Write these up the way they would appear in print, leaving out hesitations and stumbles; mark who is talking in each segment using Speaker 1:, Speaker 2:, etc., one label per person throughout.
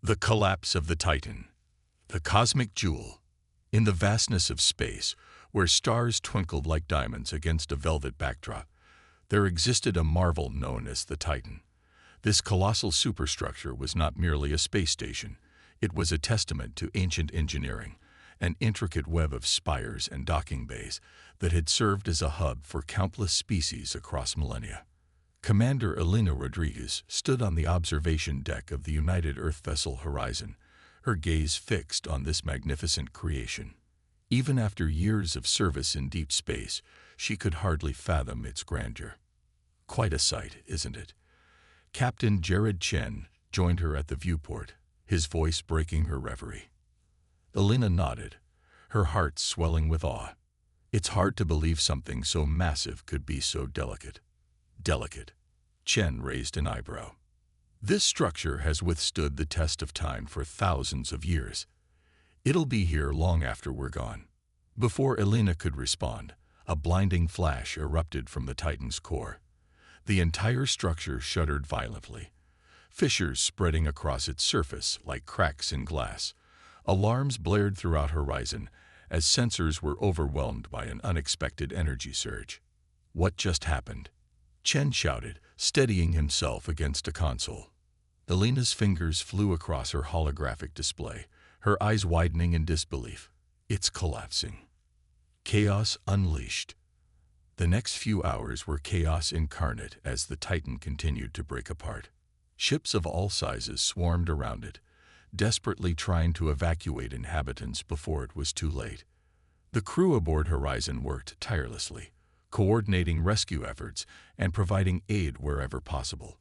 Speaker 1: The collapse of the Titan, the cosmic jewel. In the vastness of space, where stars twinkled like diamonds against a velvet backdrop, there existed a marvel known as the Titan. This colossal superstructure was not merely a space station. It was a testament to ancient engineering, an intricate web of spires and docking bays that had served as a hub for countless species across millennia. Commander Elena Rodriguez stood on the observation deck of the United Earth vessel Horizon, her gaze fixed on this magnificent creation. Even after years of service in deep space, she could hardly fathom its grandeur. Quite a sight, isn't it? Captain Jared Chen joined her at the viewport, his voice breaking her reverie. Elena nodded, her heart swelling with awe. It's hard to believe something so massive could be so delicate. Delicate. Chen raised an eyebrow. This structure has withstood the test of time for thousands of years. It'll be here long after we're gone. Before Elena could respond, a blinding flash erupted from the Titan's core. The entire structure shuddered violently, fissures spreading across its surface like cracks in glass. Alarms blared throughout Horizon as sensors were overwhelmed by an unexpected energy surge. What just happened? Chen shouted, steadying himself against a console. Elena's fingers flew across her holographic display, her eyes widening in disbelief. It's collapsing. Chaos unleashed. The next few hours were chaos incarnate as the Titan continued to break apart. Ships of all sizes swarmed around it, desperately trying to evacuate inhabitants before it was too late. The crew aboard Horizon worked tirelessly, coordinating rescue efforts and providing aid wherever possible.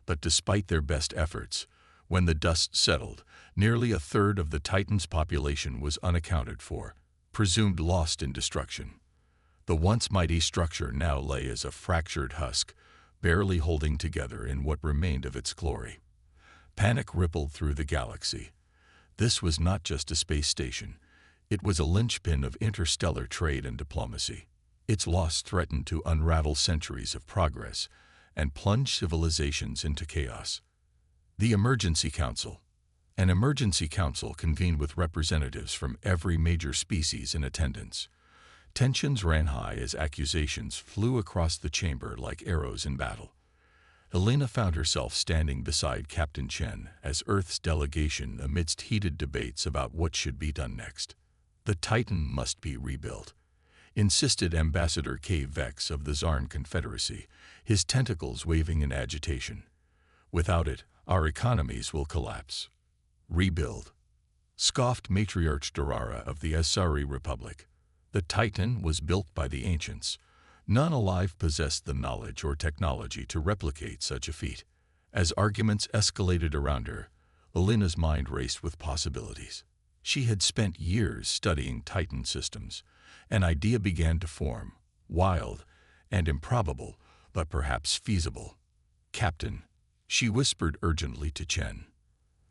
Speaker 1: But despite their best efforts, when the dust settled, nearly a third of the Titan's population was unaccounted for, presumed lost in destruction. The once mighty structure now lay as a fractured husk, barely holding together in what remained of its glory. Panic rippled through the galaxy. This was not just a space station. It was a linchpin of interstellar trade and diplomacy. Its loss threatened to unravel centuries of progress and plunge civilizations into chaos. The Emergency Council. An emergency council convened with representatives from every major species in attendance. Tensions ran high as accusations flew across the chamber like arrows in battle. Elena found herself standing beside Captain Chen as Earth's delegation amidst heated debates about what should be done next. The Titan must be rebuilt, insisted Ambassador K. Vex of the Zarn Confederacy, his tentacles waving in agitation. Without it, our economies will collapse. Rebuild, scoffed Matriarch Durara of the Asari Republic. The Titan was built by the ancients. None alive possessed the knowledge or technology to replicate such a feat. As arguments escalated around her, Elena's mind raced with possibilities. She had spent years studying Titan systems. An idea began to form, wild and improbable, but perhaps feasible. Captain, she whispered urgently to Chen.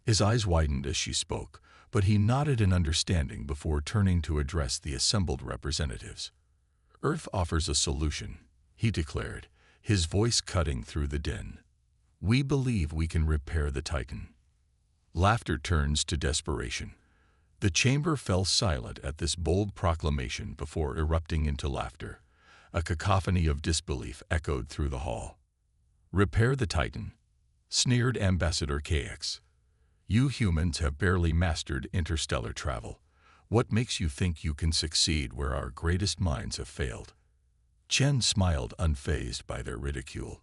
Speaker 1: His eyes widened as she spoke, but he nodded in understanding before turning to address the assembled representatives. Earth offers a solution, he declared, his voice cutting through the din. We believe we can repair the Titan. Laughter turns to desperation. The chamber fell silent at this bold proclamation before erupting into laughter. A cacophony of disbelief echoed through the hall. Repair the Titan, sneered Ambassador KX. You humans have barely mastered interstellar travel. What makes you think you can succeed where our greatest minds have failed? Chen smiled, unfazed by their ridicule.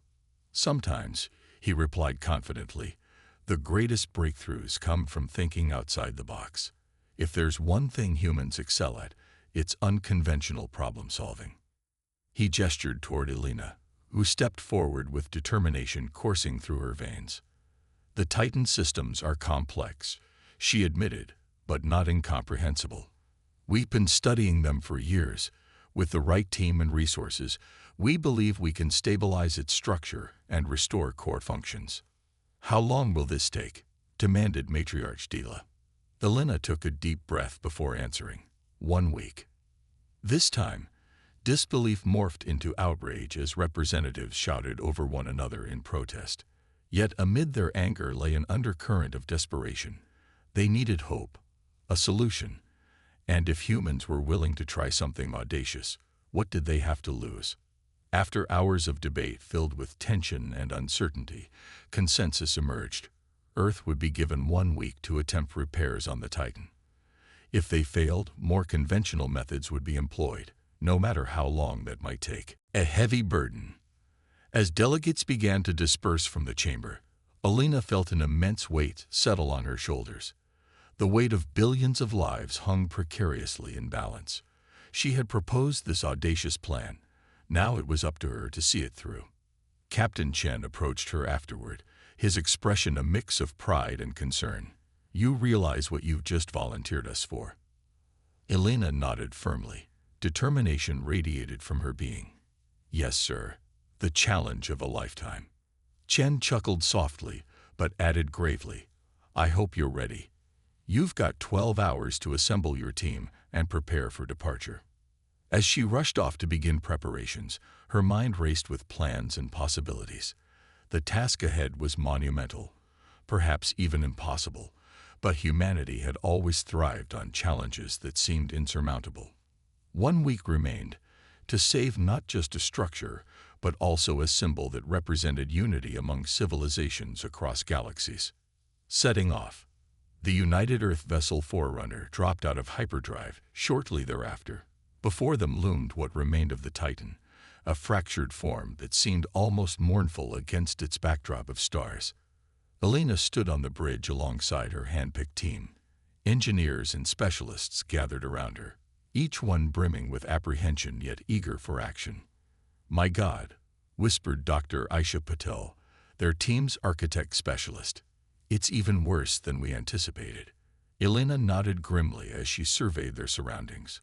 Speaker 1: Sometimes, he replied confidently, the greatest breakthroughs come from thinking outside the box. If there's one thing humans excel at, it's unconventional problem-solving. He gestured toward Elena, who stepped forward with determination coursing through her veins. The Titan systems are complex, she admitted, but not incomprehensible. We've been studying them for years. With the right team and resources, we believe we can stabilize its structure and restore core functions. How long will this take? Demanded Matriarch Dila. Elena took a deep breath before answering. 1 week. This time, disbelief morphed into outrage as representatives shouted over one another in protest. Yet amid their anger lay an undercurrent of desperation. They needed hope, a solution, and if humans were willing to try something audacious, what did they have to lose? After hours of debate filled with tension and uncertainty, consensus emerged. Earth would be given 1 week to attempt repairs on the Titan. If they failed, more conventional methods would be employed, no matter how long that might take. A heavy burden. As delegates began to disperse from the chamber, Alina felt an immense weight settle on her shoulders. The weight of billions of lives hung precariously in balance. She had proposed this audacious plan. Now it was up to her to see it through. Captain Chen approached her afterward, his expression a mix of pride and concern. "You realize what you've just volunteered us for?" Elena nodded firmly. Determination radiated from her being. "Yes, sir. The challenge of a lifetime." Chen chuckled softly, but added gravely, "I hope you're ready. You've got 12 hours to assemble your team and prepare for departure." As she rushed off to begin preparations, her mind raced with plans and possibilities. The task ahead was monumental, perhaps even impossible, but humanity had always thrived on challenges that seemed insurmountable. 1 week remained, to save not just a structure, but also a symbol that represented unity among civilizations across galaxies. Setting off, the United Earth vessel Forerunner dropped out of hyperdrive shortly thereafter. Before them loomed what remained of the Titan, a fractured form that seemed almost mournful against its backdrop of stars. Elena stood on the bridge alongside her hand-picked team. Engineers and specialists gathered around her, each one brimming with apprehension yet eager for action. "My God," whispered Dr. Aisha Patel, their team's architect specialist. "It's even worse than we anticipated." Elena nodded grimly as she surveyed their surroundings.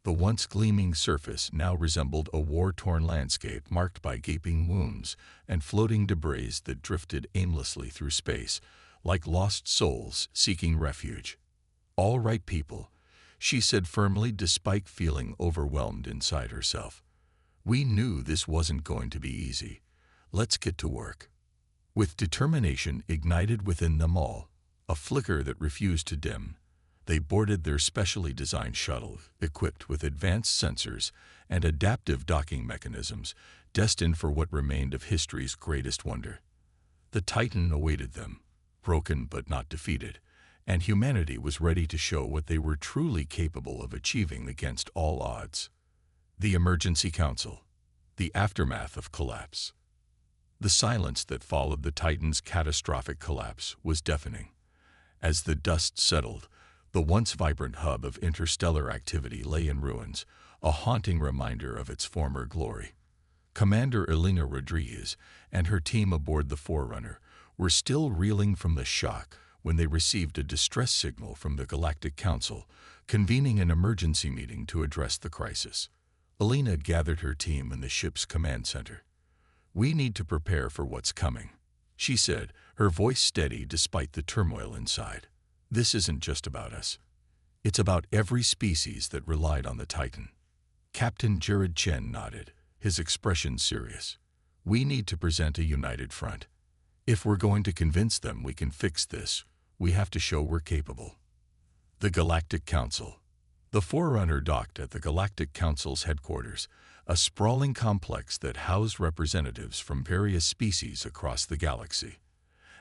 Speaker 1: The once gleaming surface now resembled a war-torn landscape marked by gaping wounds and floating debris that drifted aimlessly through space, like lost souls seeking refuge. "All right, people," she said firmly despite feeling overwhelmed inside herself. "We knew this wasn't going to be easy. Let's get to work." With determination ignited within them all, a flicker that refused to dim, they boarded their specially designed shuttle, equipped with advanced sensors and adaptive docking mechanisms, destined for what remained of history's greatest wonder. The Titan awaited them, broken but not defeated, and humanity was ready to show what they were truly capable of achieving against all odds. The Emergency Council. The aftermath of collapse. The silence that followed the Titan's catastrophic collapse was deafening. As the dust settled, the once vibrant hub of interstellar activity lay in ruins, a haunting reminder of its former glory. Commander Elena Rodriguez and her team aboard the Forerunner were still reeling from the shock when they received a distress signal from the Galactic Council, convening an emergency meeting to address the crisis. Elena gathered her team in the ship's command center. "We need to prepare for what's coming," she said, her voice steady despite the turmoil inside. "This isn't just about us. It's about every species that relied on the Titan." Captain Jared Chen nodded, his expression serious. "We need to present a united front. If we're going to convince them we can fix this, we have to show we're capable." The Galactic Council. The Forerunner docked at the Galactic Council's headquarters, a sprawling complex that housed representatives from various species across the galaxy.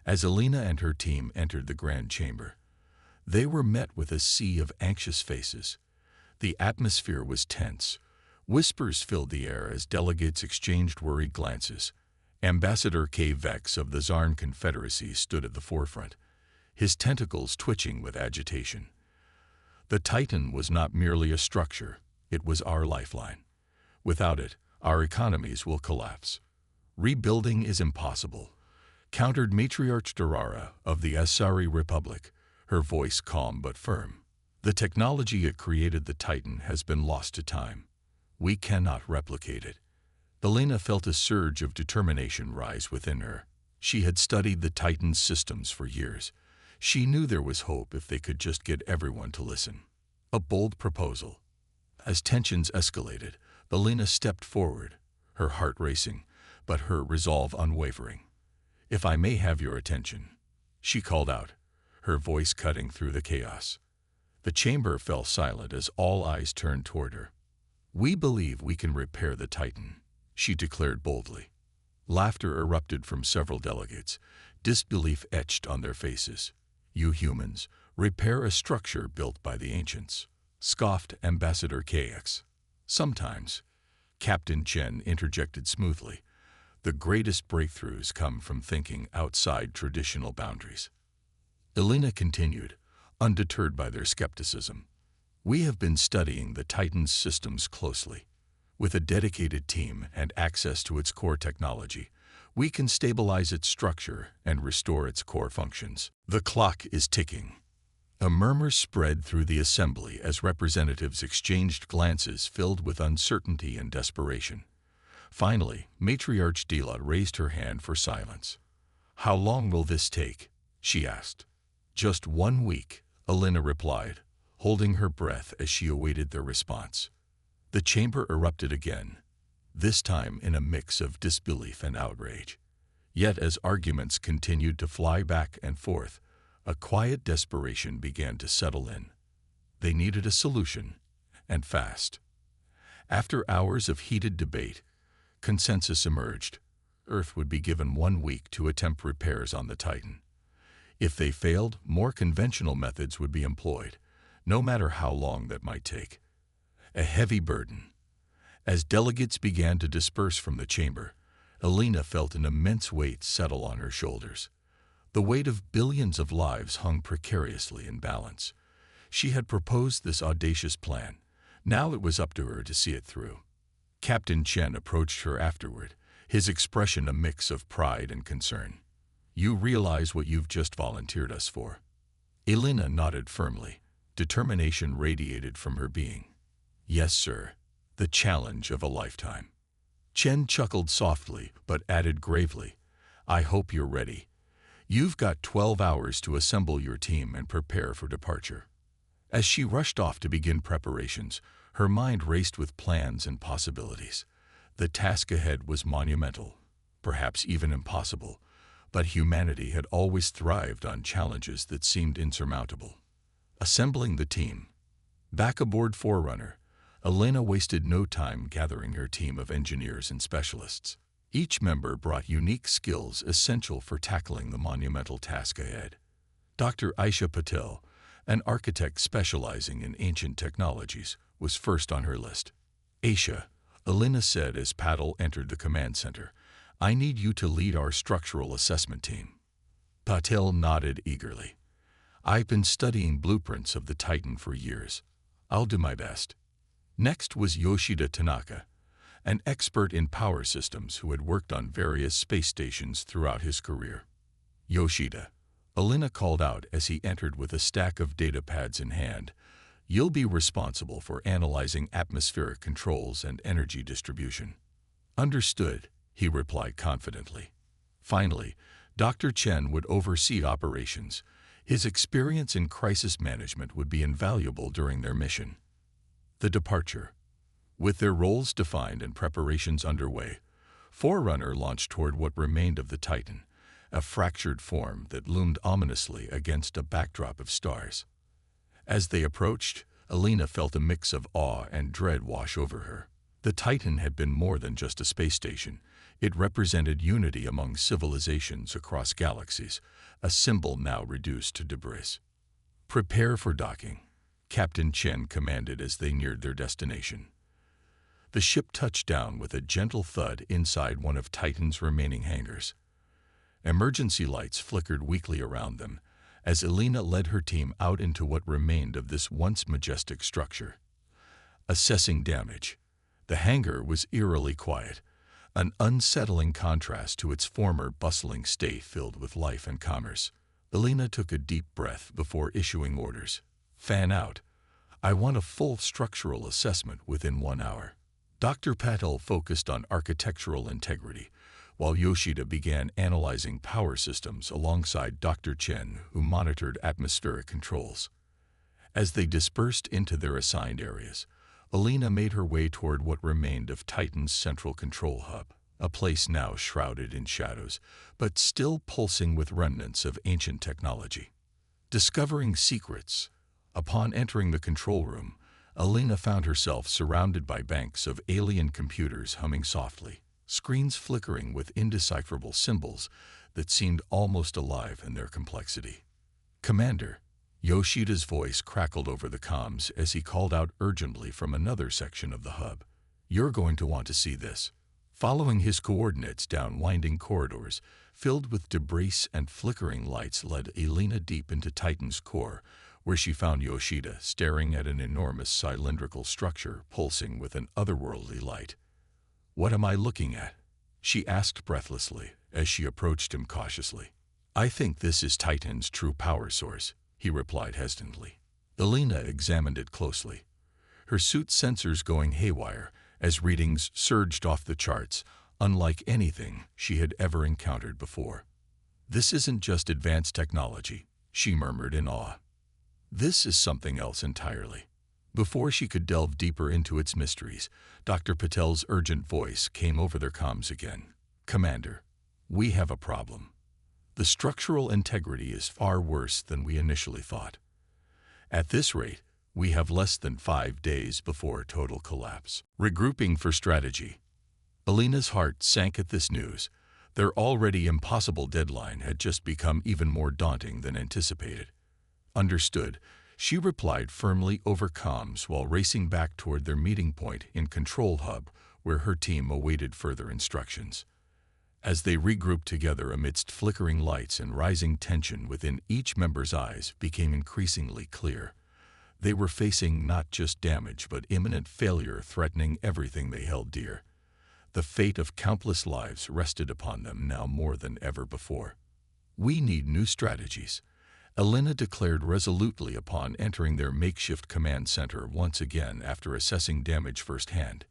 Speaker 1: As Elena and her team entered the Grand Chamber, they were met with a sea of anxious faces. The atmosphere was tense. Whispers filled the air as delegates exchanged worried glances. Ambassador K. Vex of the Zarn Confederacy stood at the forefront, his tentacles twitching with agitation. The Titan was not merely a structure, it was our lifeline. Without it, our economies will collapse. Rebuilding is impossible, countered Matriarch Durara of the Asari Republic, her voice calm but firm. The technology it created, the Titan, has been lost to time. We cannot replicate it. Elena felt a surge of determination rise within her. She had studied the Titan's systems for years. She knew there was hope if they could just get everyone to listen. A bold proposal. As tensions escalated, Elena stepped forward, her heart racing, but her resolve unwavering. "If I may have your attention," she called out, her voice cutting through the chaos. The chamber fell silent as all eyes turned toward her. "We believe we can repair the Titan," she declared boldly. Laughter erupted from several delegates, disbelief etched on their faces. "You humans repair a structure built by the ancients," scoffed Ambassador KX. "Sometimes," Captain Chen interjected smoothly, "the greatest breakthroughs come from thinking outside traditional boundaries." Elena continued, undeterred by their skepticism. "We have been studying the Titan's systems closely. With a dedicated team and access to its core technology, we can stabilize its structure and restore its core functions. The clock is ticking." A murmur spread through the assembly as representatives exchanged glances filled with uncertainty and desperation. Finally, Matriarch Dila raised her hand for silence. "How long will this take?" she asked. "Just 1 week," Elena replied, holding her breath as she awaited their response. The chamber erupted again, this time in a mix of disbelief and outrage. Yet as arguments continued to fly back and forth, a quiet desperation began to settle in. They needed a solution, and fast. After hours of heated debate, consensus emerged. Earth would be given 1 week to attempt repairs on the Titan. If they failed, more conventional methods would be employed, no matter how long that might take. A heavy burden. As delegates began to disperse from the chamber, Elena felt an immense weight settle on her shoulders. The weight of billions of lives hung precariously in balance. She had proposed this audacious plan. Now it was up to her to see it through. Captain Chen approached her afterward, his expression a mix of pride and concern. "You realize what you've just volunteered us for?" Elena nodded firmly. Determination radiated from her being. "Yes, sir. The challenge of a lifetime." Chen chuckled softly, but added gravely, "I hope you're ready. You've got 12 hours to assemble your team and prepare for departure." As she rushed off to begin preparations, her mind raced with plans and possibilities. The task ahead was monumental, perhaps even impossible, but humanity had always thrived on challenges that seemed insurmountable. Assembling the team. Back aboard Forerunner, Elena wasted no time gathering her team of engineers and specialists. Each member brought unique skills essential for tackling the monumental task ahead. Dr. Aisha Patel, an architect specializing in ancient technologies, was first on her list. "Aisha," Elena said as Patel entered the command center, "I need you to lead our structural assessment team." Patel nodded eagerly. "I've been studying blueprints of the Titan for years. I'll do my best." Next was Yoshida Tanaka, an expert in power systems who had worked on various space stations throughout his career. "Yoshida," Elena called out as he entered with a stack of data pads in hand, "you'll be responsible for analyzing atmospheric controls and energy distribution." "Understood," he replied confidently. Finally, Dr. Chen would oversee operations. His experience in crisis management would be invaluable during their mission. The departure. With their roles defined and preparations underway, Forerunner launched toward what remained of the Titan, a fractured form that loomed ominously against a backdrop of stars. As they approached, Elena felt a mix of awe and dread wash over her. The Titan had been more than just a space station. It represented unity among civilizations across galaxies, a symbol now reduced to debris. "Prepare for docking," Captain Chen commanded as they neared their destination. The ship touched down with a gentle thud inside one of Titan's remaining hangars. Emergency lights flickered weakly around them as Elena led her team out into what remained of this once majestic structure. Assessing damage. The hangar was eerily quiet, an unsettling contrast to its former bustling state filled with life and commerce. Elena took a deep breath before issuing orders. "Fan out. I want a full structural assessment within 1 hour." Dr. Patel focused on architectural integrity, while Yoshida began analyzing power systems alongside Dr. Chen, who monitored atmospheric controls. As they dispersed into their assigned areas, Elena made her way toward what remained of Titan's central control hub. a place now shrouded in shadows, but still pulsing with remnants of ancient technology. Discovering secrets, upon entering the control room, Alina found herself surrounded by banks of alien computers humming softly, screens flickering with indecipherable symbols that seemed almost alive in their complexity. "Commander," Yoshida's voice crackled over the comms as he called out urgently from another section of the hub. "You're going to want to see this." Following his coordinates down winding corridors, filled with debris and flickering lights, led Alina deep into Titan's core, where she found Yoshida staring at an enormous cylindrical structure pulsing with an otherworldly light. "What am I looking at?" she asked breathlessly as she approached him cautiously. "I think this is Titan's true power source," he replied hesitantly. Alina examined it closely, her suit's sensors going haywire as readings surged off the charts, unlike anything she had ever encountered before. "This isn't just advanced technology," she murmured in awe. "This is something else entirely." Before she could delve deeper into its mysteries, Dr. Patel's urgent voice came over their comms again. "Commander, we have a problem. The structural integrity is far worse than we initially thought. At this rate, we have less than 5 days before total collapse." Regrouping for strategy. Alina's heart sank at this news. Their already impossible deadline had just become even more daunting than anticipated. "Understood," she replied firmly over comms while racing back toward their meeting point in Control Hub, where her team awaited further instructions. As they regrouped together amidst flickering lights and rising tension within each member's eyes became increasingly clear. They were facing not just damage but imminent failure threatening everything they held dear. The fate of countless lives rested upon them now more than ever before. "We need new strategies," Alina declared resolutely upon entering their makeshift command center once again after assessing damage firsthand,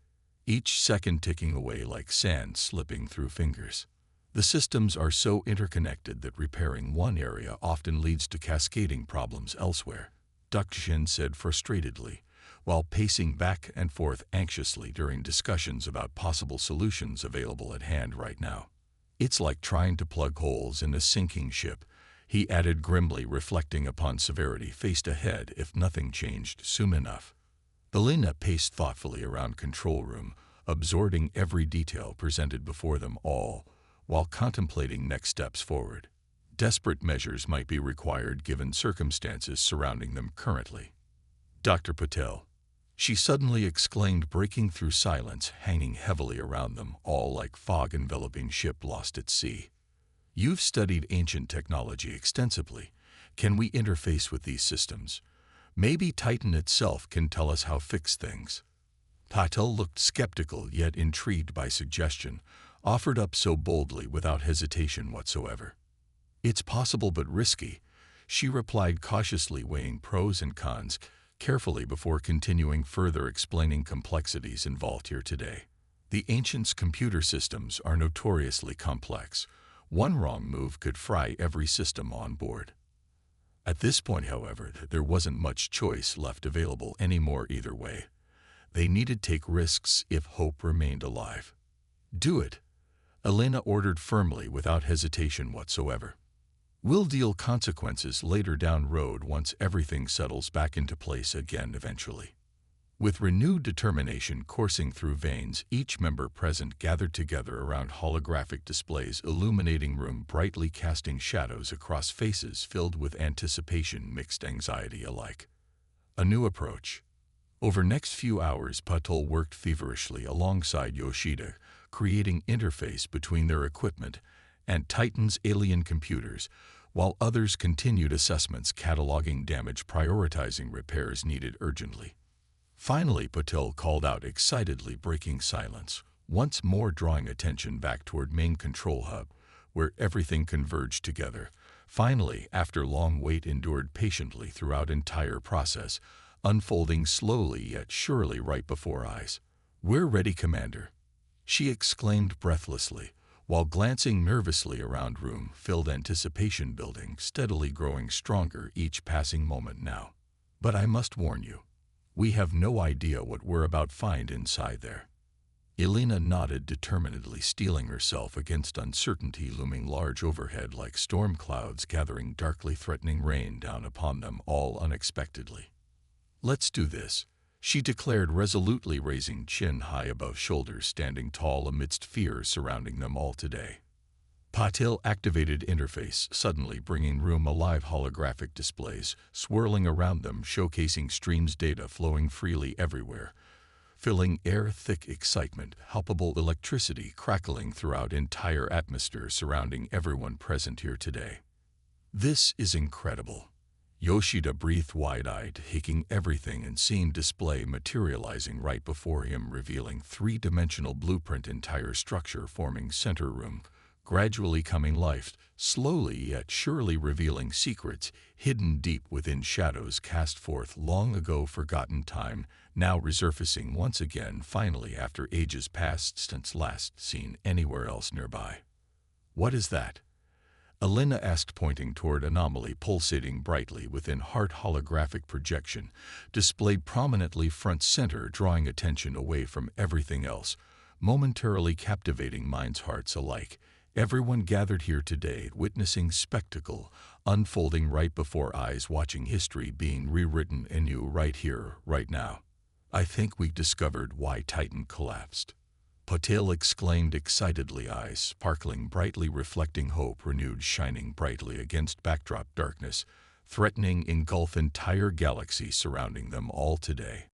Speaker 1: each second ticking away like sand slipping through fingers. "The systems are so interconnected that repairing one area often leads to cascading problems elsewhere," Dr. Shin said frustratedly, while pacing back and forth anxiously during discussions about possible solutions available at hand right now. "It's like trying to plug holes in a sinking ship," he added grimly, reflecting upon severity faced ahead if nothing changed soon enough. Alina paced thoughtfully around control room, absorbing every detail presented before them all, while contemplating next steps forward. Desperate measures might be required given circumstances surrounding them currently. "Dr. Patel," she suddenly exclaimed, breaking through silence hanging heavily around them all like fog enveloping ship lost at sea. "You've studied ancient technology extensively. Can we interface with these systems? Maybe Titan itself can tell us how to fix things." Patel looked skeptical yet intrigued by suggestion, offered up so boldly without hesitation whatsoever. "It's possible but risky," she replied cautiously, weighing pros and cons carefully before continuing further, explaining complexities involved here today. "The ancients' computer systems are notoriously complex. One wrong move could fry every system on board." At this point, however, there wasn't much choice left available anymore either way. They needed to take risks if hope remained alive. "Do it," Alina ordered firmly without hesitation whatsoever. "We'll deal consequences later down road once everything settles back into place again eventually." With renewed determination coursing through veins, each member present gathered together around holographic displays illuminating room brightly, casting shadows across faces filled with anticipation mixed anxiety alike. A new approach. Over next few hours, Patel worked feverishly alongside Yoshida, creating interface between their equipment and Titan's alien computers, while others continued assessments, cataloging damage, prioritizing repairs needed urgently. Finally, Patel called out excitedly, breaking silence, once more drawing attention back toward main control hub, where everything converged together. Finally, after long wait endured patiently throughout entire process, unfolding slowly yet surely right before eyes. "We're ready, Commander," she exclaimed breathlessly, while glancing nervously around room, filled anticipation building, steadily growing stronger each passing moment now. "But I must warn you, we have no idea what we're about to find inside there." Elena nodded determinedly, steeling herself against uncertainty looming large overhead like storm clouds gathering darkly threatening rain down upon them all unexpectedly. "Let's do this," she declared resolutely, raising chin high above shoulders, standing tall amidst fear surrounding them all today. Patil activated interface, suddenly bringing room alive holographic displays, swirling around them, showcasing streams data flowing freely everywhere, filling air thick excitement, palpable electricity crackling throughout entire atmosphere surrounding everyone present here today. "This is incredible." Yoshida breathed wide-eyed, taking everything and seeing display materializing right before him, revealing three-dimensional blueprint entire structure forming center room, gradually coming life, slowly yet surely revealing secrets hidden deep within shadows cast forth long ago forgotten time, now resurfacing once again finally after ages passed since last seen anywhere else nearby. "What is that?" Elena asked, pointing toward anomaly pulsating brightly within heart holographic projection, displayed prominently front center, drawing attention away from everything else, momentarily captivating minds hearts alike. Everyone gathered here today, witnessing spectacle unfolding right before eyes, watching history being rewritten anew right here, right now. "I think we discovered why Titan collapsed," Patil exclaimed excitedly, eyes sparkling brightly, reflecting hope renewed, shining brightly against backdrop darkness, threatening engulf entire galaxy surrounding them all today.